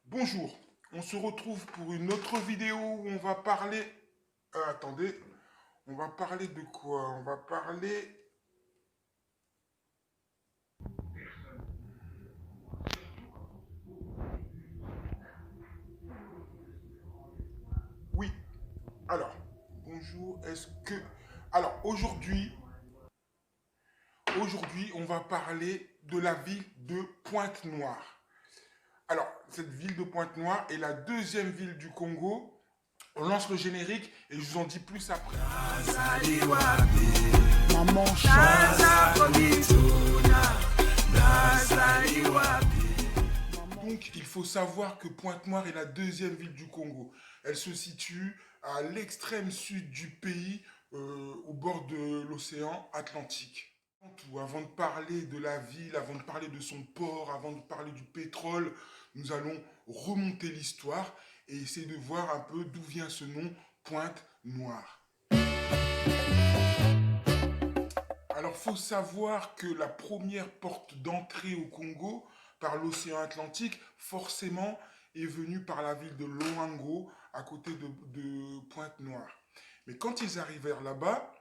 Bonjour, on se retrouve pour une autre vidéo où on va parler... attendez, on va parler de quoi? On va parler... Oui, alors, bonjour, est-ce que... Alors, aujourd'hui, on va parler de la ville de Pointe-Noire. Alors, cette ville de Pointe-Noire est la deuxième ville du Congo. On lance le générique et je vous en dis plus après. Maman Donc, il faut savoir que Pointe-Noire est la deuxième ville du Congo. Elle se situe à l'extrême sud du pays, au bord de l'océan Atlantique. Avant de parler de la ville, avant de parler de son port, avant de parler du pétrole, nous allons remonter l'histoire et essayer de voir un peu d'où vient ce nom Pointe-Noire. Alors, il faut savoir que la première porte d'entrée au Congo par l'océan Atlantique, forcément, est venue par la ville de Loango, à côté de Pointe-Noire. Mais quand ils arrivèrent là-bas,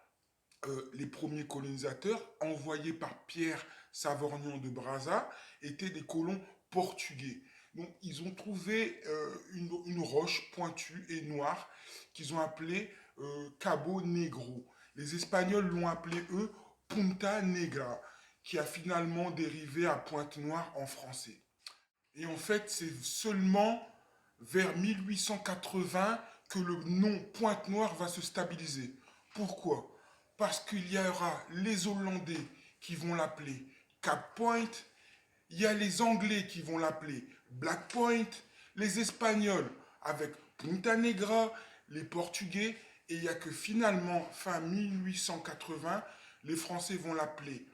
les premiers colonisateurs, envoyés par Pierre Savorgnan de Brazza, étaient des colons portugais. Donc, ils ont trouvé une roche pointue et noire qu'ils ont appelée Cabo Negro. Les Espagnols l'ont appelé, eux, Punta Negra, qui a finalement dérivé à Pointe-Noire en français. Et en fait, c'est seulement vers 1880 que le nom Pointe-Noire va se stabiliser. Pourquoi? Parce qu'il y aura les Hollandais qui vont l'appeler Cap Point, il y a les Anglais qui vont l'appeler Black Point, les Espagnols avec Punta Negra, les Portugais, et il n'y a que finalement, fin 1880, les Français vont l'appeler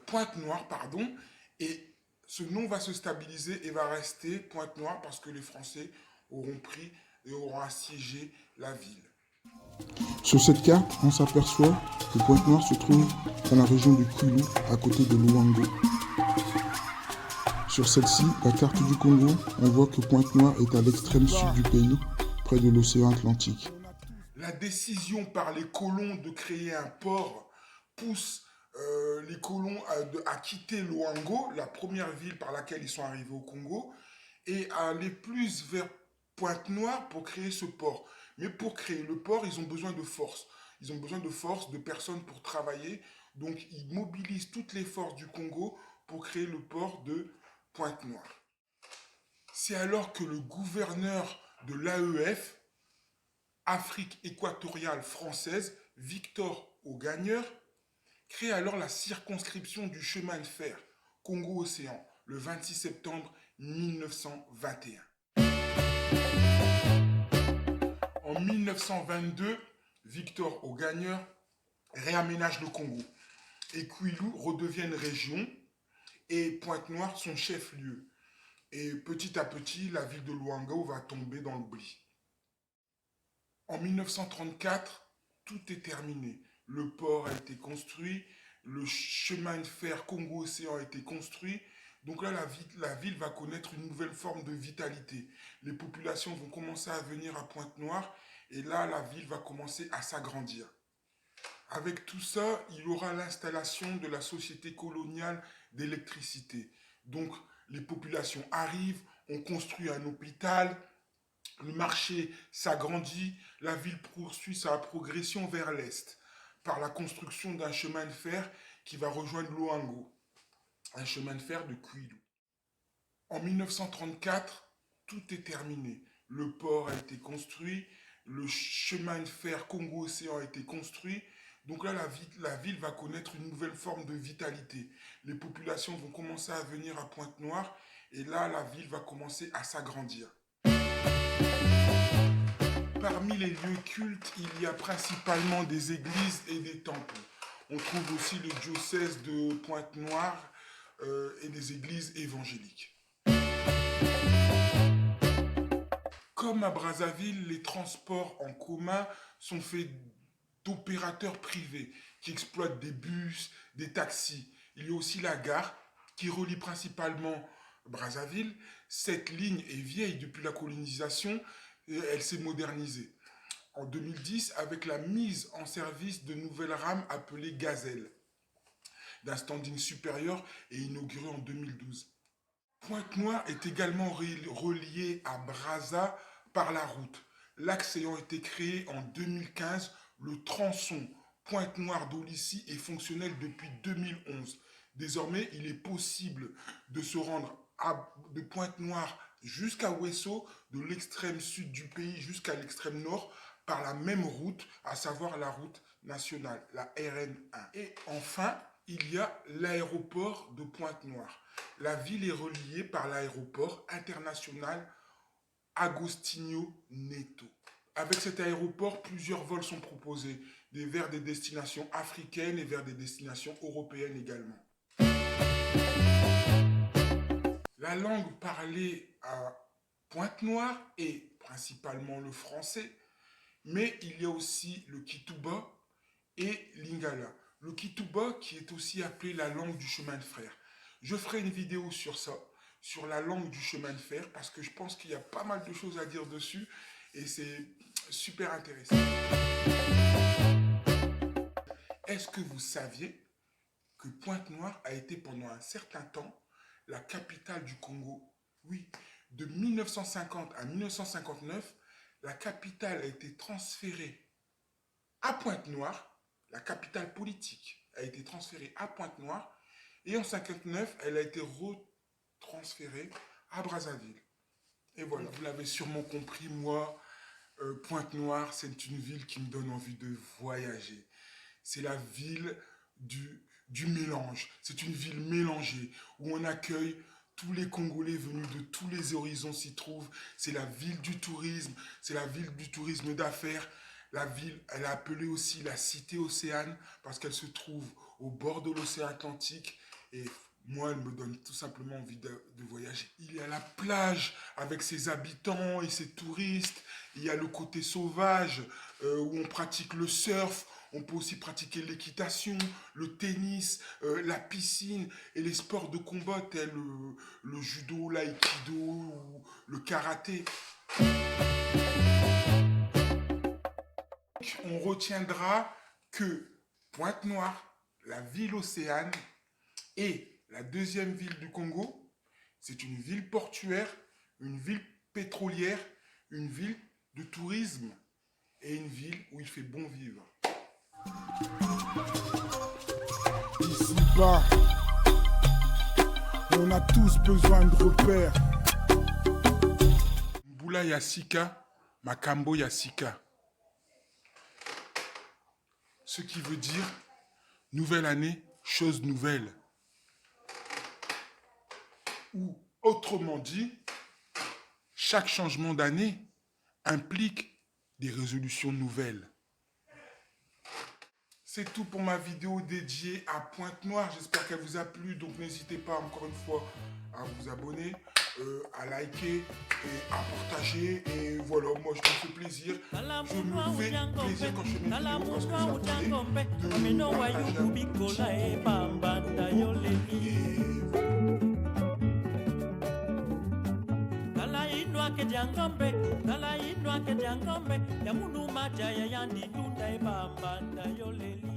Pointe-Noire, pardon, et ce nom va se stabiliser et va rester Pointe-Noire parce que les Français auront pris et auront assiégé la ville. Sur cette carte, on s'aperçoit que Pointe-Noire se trouve dans la région du Kwilu, à côté de Luango. Sur celle-ci, la carte du Congo, on voit que Pointe-Noire est à l'extrême sud du pays, près de l'océan Atlantique. La décision par les colons de créer un port pousse les colons à quitter Luango, la première ville par laquelle ils sont arrivés au Congo, et à aller plus vers Pointe-Noire pour créer ce port. Mais pour créer le port, ils ont besoin de force. Ils ont besoin de force, de personnes pour travailler. Donc, ils mobilisent toutes les forces du Congo pour créer le port de Pointe-Noire. C'est alors que le gouverneur de l'AEF, Afrique équatoriale française, Victor Augagneur, crée alors la circonscription du chemin de fer Congo-Océan le 26 septembre 1921. En 1922, Victor Augagneur réaménage le Congo et Kwilu redevient une région et Pointe-Noire son chef-lieu. Et petit à petit, la ville de Luango va tomber dans l'oubli. En 1934, tout est terminé. Le port a été construit, le chemin de fer Congo-Océan a été construit. Donc là, la ville va connaître une nouvelle forme de vitalité. Les populations vont commencer à venir à Pointe-Noire et là, la ville va commencer à s'agrandir. Avec tout ça, il y aura l'installation de la société coloniale d'électricité. Donc, les populations arrivent, on construit un hôpital, le marché s'agrandit, la ville poursuit sa progression vers l'est par la construction d'un chemin de fer qui va rejoindre Loango, un chemin de fer de Kwilu. En 1934, tout est terminé. Le port a été construit, le chemin de fer Congo-Océan a été construit. Donc là, la ville va connaître une nouvelle forme de vitalité. Les populations vont commencer à venir à Pointe-Noire et là, la ville va commencer à s'agrandir. Parmi les lieux cultes, il y a principalement des églises et des temples. On trouve aussi le diocèse de Pointe-Noire et des églises évangéliques. Comme à Brazzaville, les transports en commun sont faits d'opérateurs privés qui exploitent des bus, des taxis. Il y a aussi la gare qui relie principalement Brazzaville Cette ligne est vieille depuis la colonisation et elle s'est modernisée. En 2010, avec la mise en service de nouvelles rames appelées Gazelle, d'un standing supérieur et inauguré en 2012. Pointe-Noire est également relié à Brazza par la route. L'axe ayant été créé en 2015, le tronçon Pointe-Noire-Dolicy est fonctionnel depuis 2011. Désormais, il est possible de se rendre de Pointe-Noire jusqu'à Ouesso, de l'extrême sud du pays jusqu'à l'extrême nord, par la même route, à savoir la route nationale, la RN1. Et enfin, il y a l'aéroport de Pointe-Noire. La ville est reliée par l'aéroport international Agostinho Neto. Avec cet aéroport, plusieurs vols sont proposés, vers des destinations africaines et vers des destinations européennes également. La langue parlée à Pointe-Noire est principalement le français, mais il y a aussi le Kituba et l'Ingala. Le Kituba qui est aussi appelé la langue du chemin de fer. Je ferai une vidéo sur ça, sur la langue du chemin de fer, parce que je pense qu'il y a pas mal de choses à dire dessus et c'est super intéressant. Est-ce que vous saviez que Pointe-Noire a été pendant un certain temps la capitale du Congo? Oui, de 1950 à 1959, la capitale a été transférée à Pointe-Noire, la capitale politique a été transférée à Pointe-Noire, et en 1959, elle a été retransférée à Brazzaville. Et voilà, vous l'avez sûrement compris, moi, Pointe-Noire, c'est une ville qui me donne envie de voyager. C'est la ville du mélange. C'est une ville mélangée où on accueille tous les Congolais venus de tous les horizons s'y trouvent. C'est la ville du tourisme, c'est la ville du tourisme d'affaires. La ville, elle est appelée aussi la cité océane parce qu'elle se trouve au bord de l'océan Atlantique et moi, elle me donne tout simplement envie de voyager. Il y a la plage avec ses habitants et ses touristes. Il y a le côté sauvage où on pratique le surf. On peut aussi pratiquer l'équitation, le tennis, la piscine et les sports de combat tels le judo, l'aïkido ou le karaté. On retiendra que Pointe-Noire, la ville océane, est la deuxième ville du Congo. C'est une ville portuaire, une ville pétrolière, une ville de tourisme et une ville où il fait bon vivre. Ici-bas, on a tous besoin de repères. Mbula Yassika, Makambo Yassika. Ce qui veut dire nouvelle année, chose nouvelle. Ou autrement dit, chaque changement d'année implique des résolutions nouvelles. C'est tout pour ma vidéo dédiée à Pointe-Noire. J'espère qu'elle vous a plu. Donc n'hésitez pas encore une fois à vous abonner, à liker et à partager. Et voilà, moi je me fais plaisir. Je me fais plaisir quand je fais mes vidéos parce que ça me fait de partager un petit Tala inwa ke jangombe ya munu maja ya yandi tunda e bamba na yoleli.